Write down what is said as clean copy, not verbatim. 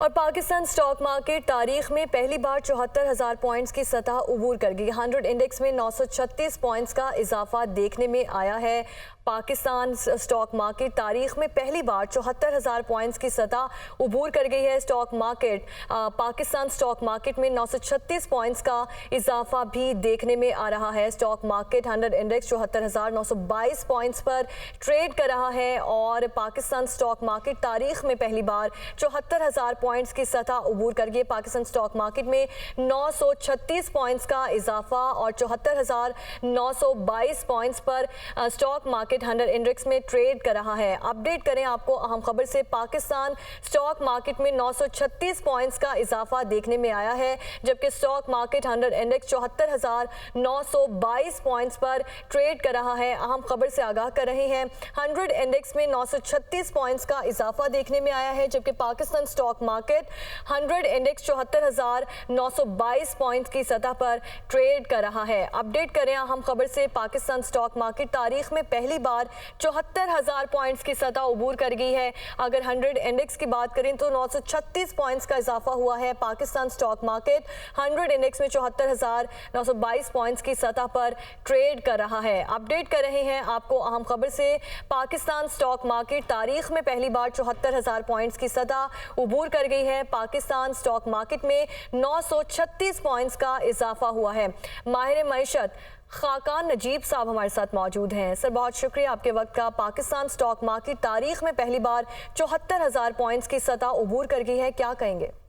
और Pakistan stock market तारीख में पहली बार 74,000 पॉइंट्स की सतह उबूर कर गई। 100 इंडेक्स में 936 पॉइंट्स का इजाफा देखने में आया है। पाकिस्तान स्टॉक मार्केट तारीख में पहली बार 74,000 पॉइंट्स की सतह उबूर कर गई है। Stock market Pakistan stock market में 936 पॉइंट्स का इजाफा भी देखने में आ रहा है। स्टॉक मार्केट 100 इंडेक्स 74,922 पॉइंट्स पर ट्रेड कर रहा है और पाकिस्तान स्टॉक मार्केट तारीख में पहली बार 74,000 पॉइंट्स की सतह उबूर कर गई। पाकिस्तान स्टॉक मार्केट में 936 पॉइंट्स का इजाफा और 74,922 पॉइंट्स पर स्टॉक मार्केट 100 इंडेक्स में ट्रेड कर रहा है। अपडेट करें आपको अहम खबर से, पाकिस्तान स्टॉक मार्केट में 936 पॉइंट्स का इजाफा देखने में आया है, जबकि स्टॉक मार्केट 100 इंडेक्स 74,922 पॉइंट्स पर ट्रेड कर रहा है। अहम खबर से आगाह कर रहे हैं, 100 इंडेक्स में 936 पॉइंट्स का इजाफा देखने में आया है, जबकि Pakistan stock market 100 index 74,922 points की सतह पर ट्रेड कर रहा है। अपडेट करें अहम खबर से, पाकिस्तान स्टॉक मार्केट तारीख में पहली बार 74,000 पॉइंट्स की सतह उबूर कर गई है। अगर 100 इंडेक्स की बात करें तो 936 पॉइंट्स का इजाफा हुआ है। पाकिस्तान स्टॉक मार्केट 100 इंडेक्स में 74,922 पॉइंट्स की सतह पर ट्रेड कर रहा है। अपडेट कर रहे हैं आपको अहम खबर से, पाकिस्तान स्टॉक मार्केट तारीख में पहली बार 74,000 पॉइंट्स की सतह उबूर कर गई है। पाकिस्तान स्टॉक मार्केट में 936 पॉइंट्स का इजाफा हुआ है। माहिर मईशत खाकान नजीब साहब हमारे साथ मौजूद हैं। सर, बहुत शुक्रिया आपके वक्त का। पाकिस्तान स्टॉक मार्केट तारीख में पहली बार 74,000 पॉइंट्स की सतह उबूर कर गई है, क्या कहेंगे?